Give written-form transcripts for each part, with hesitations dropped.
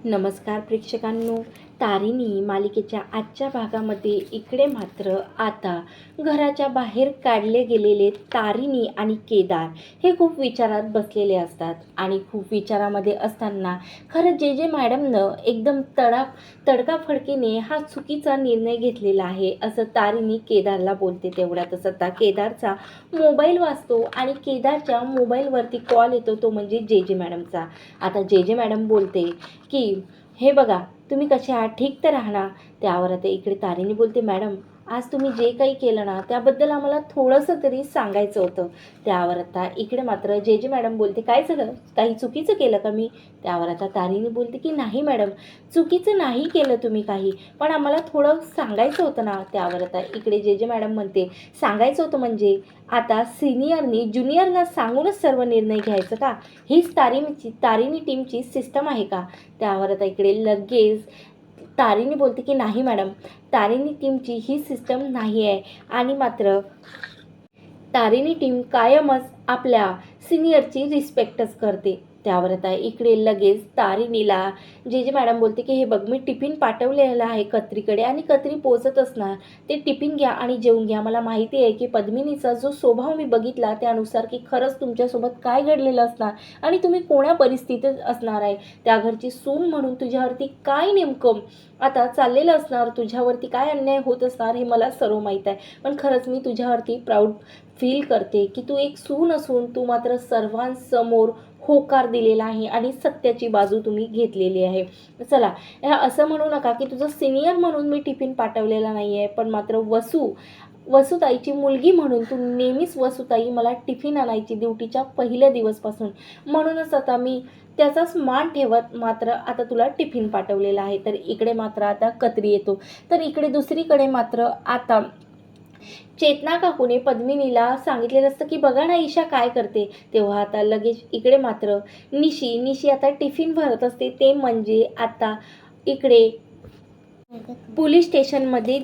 नमस्कार प्रेक्षकांनो. तारिणी मालिकेच्या आजच्या भागामध्ये इकडे मात्र आता घराच्या बाहेर काढले गेलेले तारिणी आणि केदार हे खूप विचारात बसलेले असतात आणि खूप विचारामध्ये असताना खरं जे मॅडमनं एकदम तडकाफडकीने हा चुकीचा निर्णय घेतलेला आहे असं तारिणी केदारला बोलते. तेवढ्यातच आता केदारचा मोबाईल वाजतो आणि केदारच्या मोबाईलवरती कॉल येतो, तो म्हणजे जे मॅडमचा. आता जे मॅडम बोलते की हे बघा, तुम्ही कसे आहात, ठीक तर राहणार. त्यावर आता इकडे तारिणी बोलते, मॅडम आज तुम्ही जे काही केलं ना त्याबद्दल आम्हाला थोडंसं तरी सांगायचं होतं. त्यावर आता इकडे मात्र जे मॅडम बोलते, काय झालं, काही चुकीचं केलं का मी? त्यावर आता तारिणी बोलते की नाही मॅडम, चुकीचं नाही केलं तुम्ही काही, पण आम्हाला थोडं सांगायचं होतं ना. त्यावर आता इकडे जे मॅडम म्हणते, सांगायचं होतं म्हणजे आता सिनियरनी ज्युनियरला सांगूनच सर्व निर्णय घ्यायचं का? हीच तारिणी टीमची सिस्टम आहे का? त्यावर आता इकडे लगेच तारिणी बोलते की नाही मॅडम, तारिणी टीमची ही सिस्टम नाही आहे आणि मात्र तारिणी टीम कायमच आपल्या सिनियरची रिस्पेक्टच करते. त्यावर आता इकडे लगेच तारिणीला जे मॅडम बोलते की हे बघ, मी टिफिन पाठवलेला आहे कत्रीकडे आणि कत्री पोचत असणार, ते टिफिन घ्या आणि जेवून घ्या. मला माहिती आहे की पद्मिनीचा जो स्वभाव मी बघितला त्यानुसार की खरंच तुमच्यासोबत काय घडलेलं असणार आणि तुम्ही कोण्या परिस्थितीत असणार आहे. त्या घरची सून म्हणून तुझ्यावरती काय नेमकं आता चाललेलं असणार, तुझ्यावरती काय अन्याय होत असणार हे मला सर्व माहीत आहे. पण खरंच मी तुझ्यावरती प्राऊड फील करते की तू एक सून असून तू मात्र सर्वांसमोर होकार दिलेला आहे आणि सत्याची बाजू तुम्ही घेतलेली आहे. चला, असं म्हणू नका की तुझं सिनियर म्हणून मी टिफिन पाठवलेला नाही आहे, पण मात्र वसुताईची मुलगी म्हणून तू नेहमीच वसुताई मला टिफिन आणायची ड्युटीच्या पहिल्या दिवसपासून, म्हणूनच आता मी त्याचाच मान ठेवत मात्र आता तुला टिफिन पाठवलेला आहे. तर इकडे मात्र आता कत्री येतो. तर इकडे दुसरीकडे मात्र आता चेतना काकूने पद्मिनीला सांगितलेलं असतं की बघा ना ईशा काय करते. तेव्हा आता लगेच इकडे मात्र निशी आता टिफिन भरत असते, ते म्हणजे आता इकडे पोलीस स्टेशनमध्ये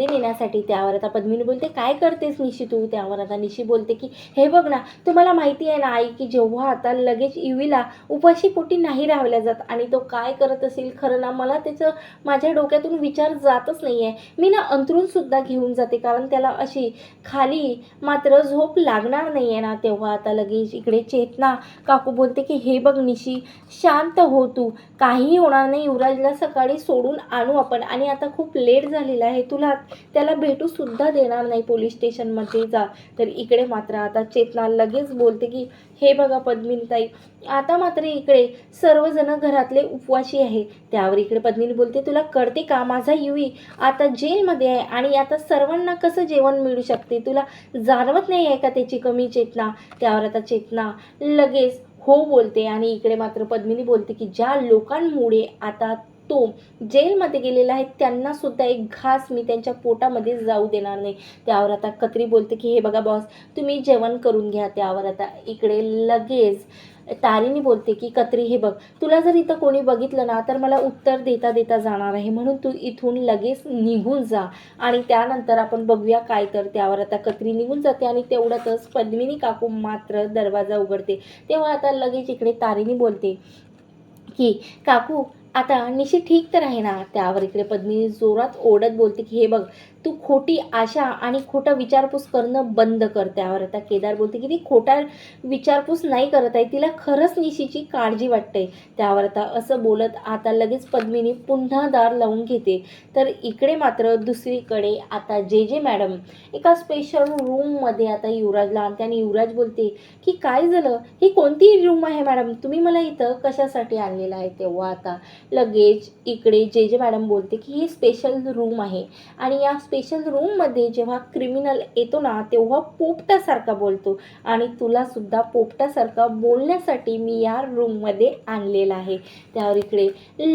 नेण्यासाठी. त्यावर आता पद्मिनी बोलते, काय करतेस निशी तू? त्यावर आता निशी बोलते की हे बघ ना, तुम्हाला माहिती आहे ना आई की जेव्हा आता लगेच युवीला उपाशी पोटी नाही राहावल्या जात आणि तो काय करत असेल खरं ना, मला त्याचं माझ्या डोक्यातून विचार जातच नाही आहे. मी ना अंथरूणसुद्धा घेऊन जाते कारण त्याला अशी खाली मात्र झोप लागणार नाही आहे ना. तेव्हा आता लगेच इकडे चेतना काकू बोलते की हे बघ निशी, शांत हो तू, काहीही होणार नाही. युवराजला सकाळी सोडून आणू आपण आणि आता खूप लेट झालेला आहे, तुला त्याला भेटूसुद्धा देणार नाही, पोलीस स्टेशनमध्ये जा. तर इकडे मात्र आता चेतना लगेच बोलते की हे बघा पद्मिनीताई, आता मात्र इकडे सर्वजण घरातले उपवाशी आहे. त्यावर इकडे पद्मिनी बोलते, तुला कळते का माझा युवी आता जेलमध्ये आहे आणि आता सर्वांना कसं जेवण मिळू शकते, तुला जाणवत नाही आहे का त्याची कमी चेतना? त्यावर आता चेतना लगेच हो बोलते आणि इकडे मात्र पद्मिनी बोलते की ज्या लोकांमुळे आता तो जेलमध्ये गेलेला आहे त्यांना सुद्धा एक घास मी त्यांच्या पोटामध्ये जाऊ देणार नाही. त्यावर आता कत्री बोलते की हे बघा बॉस, तुम्ही जेवण करून घ्या. त्यावर आता इकडे लगेच तारिणी बोलते की कत्री, हे बघ, तुला जर इथं कोणी बघितलं ना तर मला उत्तर देता देता जाणार आहे, म्हणून तू इथून लगेच निघून जा आणि त्यानंतर आपण बघूया काय. तर त्यावर आता कत्री निघून जाते आणि तेवढ्यातच पद्मिनी काकू मात्र दरवाजा उघडते. तेव्हा आता लगेच इकडे तारिणी बोलते की काकू आता निशी ठीक तर आहे ना. त्यावर इकडे पद्मिनी जोरात ओरडत बोलते की हे बघ, तू खोटी आशा आणि खोटा विचारपूस करणं बंद कर. त्यावर आता केदार बोलते की ती खोटा विचारपूस नाही करत आहे, तिला खरंच निशीची काळजी वाटते. त्यावर आता असं बोलत आता लगेच पद्मिनी पुन्हा दार लावून घेते. तर इकडे मात्र दुसरीकडे आता जे मॅडम एका स्पेशल रूममध्ये आता युवराजला आणते आणि युवराज बोलते की काय झालं, ही कोणती रूम आहे मॅडम, तुम्ही मला इथं कशासाठी आणलेलं आहे? तेव्हा आता लगेच इकडे जे मॅडम बोलते की ही स्पेशल रूम आहे आणि या स्पेशल रूममध्ये जेव्हा क्रिमिनल येतो ना तेव्हा पोपटासारखा बोलतो आणि तुलासुद्धा पोपटासारखा बोलण्यासाठी मी या रूममध्ये आणलेला आहे. त्यावर इकडे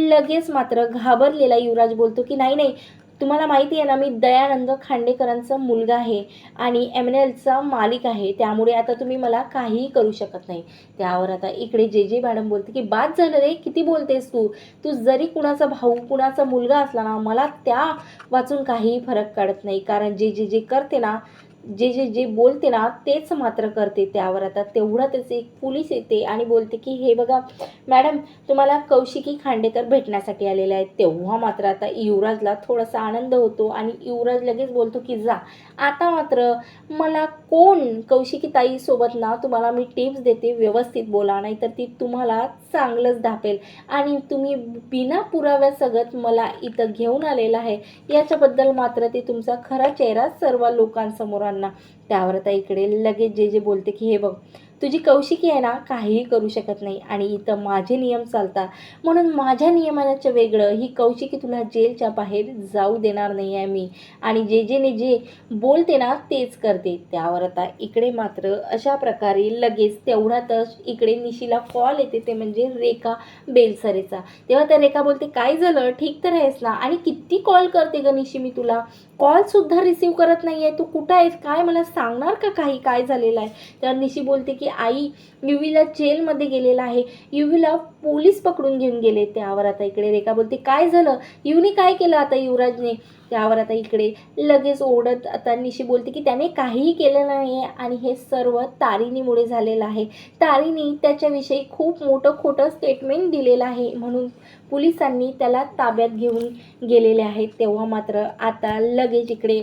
लगेच मात्र घाबरलेला युवराज बोलतो की नाही, तुम्हाला माहिती आहे ना, मी दयानंद खांडेकरांचा मुलगा आहे आणि एमएनएलचा मालिक आहे, त्यामुळे आता तुम्ही मला काहीही करू शकत नाही. त्यावर आता इकडे जे मॅडम बोलते की बाद झालं रे, किती बोलतेस तू, तू जरी कुणाचा भाऊ कुणाचा मुलगा असला ना, मला त्या वाचून काहीही फरक पडत नाही, कारण जे करते ना जे जे जे बोलते ना तेच मात्र करते. त्यावर आता तेवढ्यातच एक पोलीस येते आणि बोलते की हे बघा मॅडम, तुम्हाला कौशिकी खांडेकर भेटण्यासाठी आलेले आहेत. तेव्हा मात्र आता युवराजला थोडासा आनंद होतो आणि युवराज लगेच बोलतो की जा आता मात्र मला कोण कौशिकी ताईसोबत ना तुम्हाला मी टिप्स देते, व्यवस्थित बोला नाहीतर ती तुम्हाला चांगलंच दापेल आणि तुम्ही बिना पुराव्यासकट मला इथं घेऊन आलेला आहे याच्याबद्दल मात्र ते तुमचा खरा चेहरा सर्व लोकांसमोर आणणार. त्यावर आता इकडे लगेच जे जे बोलते की हे बघ तुझी कौशिकी आहे ना काहीही करू शकत नाही आणि इथं माझे नियम चालतात म्हणून माझ्या नियमाचं वेगळं ही कौशिकी तुला जेलच्या बाहेर जाऊ देणार नाही आहे मी आणि जे जेने जे बोलते ना तेच करते. त्यावर आता इकडे मात्र अशा प्रकारे लगेच तेवढ्यातच इकडे निशीला कॉल येते ते म्हणजे रेखा बेलसरेचा. तेव्हा त्या रेखा बोलते काय झालं, ठीक तर आहेस ना आणि किती कॉल करते ग निशी मी तुला, कॉलसुद्धा रिसीव करत नाही आहे, तू कुठं आहेस काय मला सांगणार का काही काय झालेलं आहे. तर निशी बोलते की आई युवीला जेलमध्ये गेलेला आहे, युवीला पोलीस पकडून घेऊन गेले. त्यावर आता इकडे रेखा बोलते काय झालं, युवीने काय केलं आता युवराजने. त्यावर आता इकडे लगेच ओढत आता निशी बोलते की त्याने काहीही केलं नाही आहे आणि हे सर्व तारिणीमुळे झालेलं आहे. तारिणी त्याच्याविषयी खूप मोठं खोटं स्टेटमेंट दिलेलं आहे म्हणून पोलिसांनी त्याला ताब्यात घेऊन गेलेले आहेत. तेव्हा मात्र आता लगेच इकडे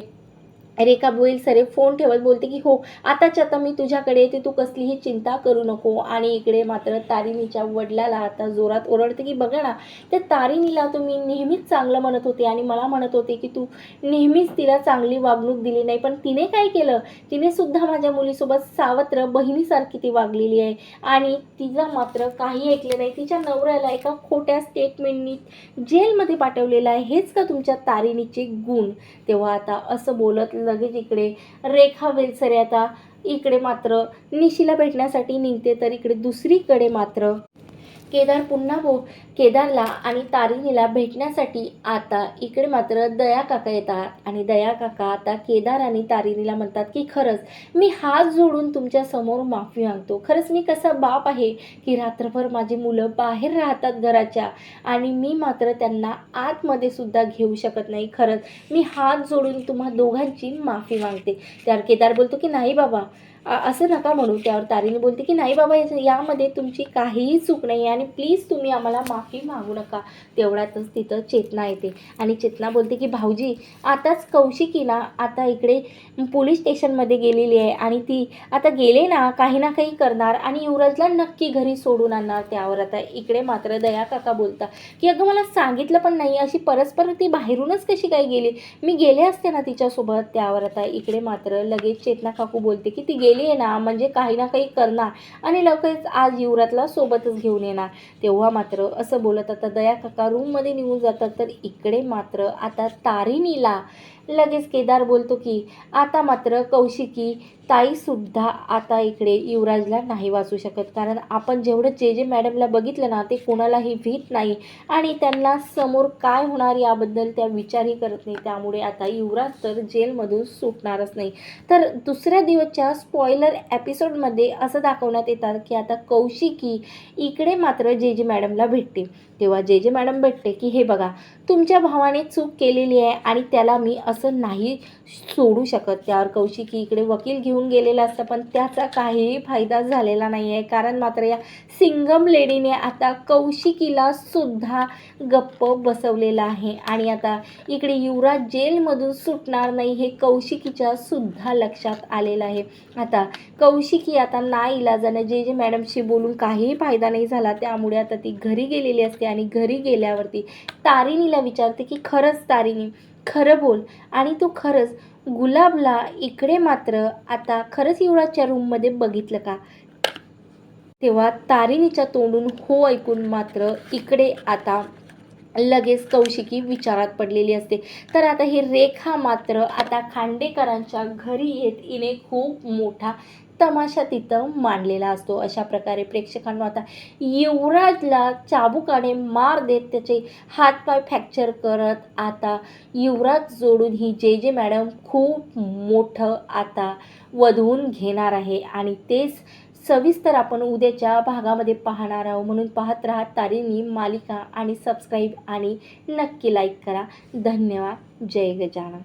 रेखा बोईलसरे फोन ठेवत बोलते की हो आताच्या आता मी तुझ्याकडे येते, तू कसलीही चिंता करू नको. आणि इकडे मात्र तारिणीच्या वडिलाला आता जोरात ओरडते की बघा ना त्या तारिणीला तुम्ही नेहमीच चांगलं म्हणत होते आणि मला म्हणत होते की तू नेहमीच तिला चांगली वागणूक दिली नाही, पण तिने काय केलं, तिने सुद्धा माझ्या मुलीसोबत सावत्र बहिणीसारखी ती वागलेली आहे आणि तिचं मात्र काही ऐकलं नाही. तिच्या नवऱ्याला एका खोट्या स्टेटमेंटनी जेलमध्ये पाठवलेलं आहे. हेच का तुमच्या तारिणीचे गुण. तेव्हा आता असं बोलत लगेच इकडे रेखा बेलसरे आता इकडे मात्र निशीला भेटण्यासाठी निघते. तर इकडे दुसरीकडे मात्र केदार पुन्हा केदारला आणि तारिणीला भेटण्यासाठी आता इकडे मात्र दया काका येतात आणि दया काका आता केदार आणि तारिणीला म्हणतात की खरंच मी हात जोडून तुमच्या समोर माफी मागतो. खरंच मी कसा बाप आहे की रात्रभर माझी मुलं बाहेर राहतात घराच्या आणि मी मात्र त्यांना आतमध्ये सुद्धा घेऊ शकत नाही. खरंच मी हात जोडून तुम्हा दोघांची माफी मागते. त्यावर केदार बोलतो की नाही बाबा असं नका म्हणू. त्यावर तारिणी बोलते की नाही बाबा यामध्ये तुमची काहीही चूक नाही आणि प्लीज तुम्ही आम्हाला माफी मागू नका. तेवढ्यातच तिथं चेतना येते आणि चेतना बोलते की भाऊजी आताच कौशिकी ना आता इकडे पोलीस स्टेशनमध्ये गेलेली आहे आणि ती आता गेले ना काही ना काही करणार आणि युवराजला नक्की घरी सोडून आणणार. त्यावर आता इकडे मात्र दया काका बोलतात की अगं मला सांगितलं पण नाही, अशी परस्पर ती बाहेरूनच कशी काय गेली, मी गेले असते ना तिच्यासोबत. त्यावर आता इकडे मात्र लगेच चेतना काकू बोलते की ती गेली आहे ना म्हणजे काही ना काही करणार आणि लवकरच आज युवराजला सोबतच घेऊन येणार. तेव्हा मात्र असं बोलत आता दया काका रूममध्ये निघून जातात. तर इकडे मात्र आता तारिणीला लगेच केदार बोलतो की आता मात्र कौशिकी ताईसुद्धा आता इकडे युवराजला नाही वाचू शकत, कारण आपण जेवढं जे जे मॅडमला बघितलं ना ते कोणालाही भीत नाही आणि त्यांना समोर काय होणार याबद्दल त्या विचारही करत नाही. त्यामुळे आता युवराज तर जेलमधून सुटणारच नाही. तर दुसऱ्या दिवसच्या स्पॉइलर एपिसोडमध्ये असं दाखवण्यात येतात की आता कौशिकी इकडे मात्र जे जे मॅडमला भेटते. तेव्हा जे जे मॅडम भेटते की हे बघा तुमच्या भावाने चूक केलेली आहे आणि त्याला मी असं नाही सोडू शकत. त्यावर कौशिकी इकडे वकील घेऊन गेलेला असतं पण त्याचा काहीही फायदा झालेला नाही आहे, कारण मात्र या सिंगम लेडीने आता कौशिकीला सुद्धा गप्प बसवलेलं आहे आणि आता इकडे युवराज जेलमधून सुटणार नाही हे कौशिकीच्या सुद्धा लक्षात आलेलं आहे. आता कौशिकी आता नाईलाजाने जे जे मॅडमशी बोलून काहीही फायदा नाही झाला, त्यामुळे आता ती घरी गेलेली असते आणि घरी गेल्यावरती तारिणीला विचारते की खरंच तारिणी खरं बोल आणि तू खरंच गुलाबला इकडे मात्र आता खरंच युवराजच्या रूममध्ये बघितलं का. तेव्हा तारिणीच्या तोंडून हो ऐकून मात्र इकडे आता लगेच कौशिकी विचारात पडलेली असते. तर आता ही रेखा मात्र आता खांडेकरांच्या घरी येत हिने खूप मोठा तमाशा तिथं मांडलेला असतो. अशा प्रकारे प्रेक्षकांना आता युवराजला चाबुकाने मार देत त्याचे हातपाय फ्रॅक्चर करत आता युवराज जोडून ही जे जे मॅडम खूप मोठं आता वधवून घेणार आहे आणि तेच सविस्तर आपण उद्याच्या भागामध्ये पाहणार आहोत. म्हणून पाहत राहा तारिणी मालिका आणि सबस्क्राईब आणि नक्की लाईक करा. धन्यवाद. जय गजानन.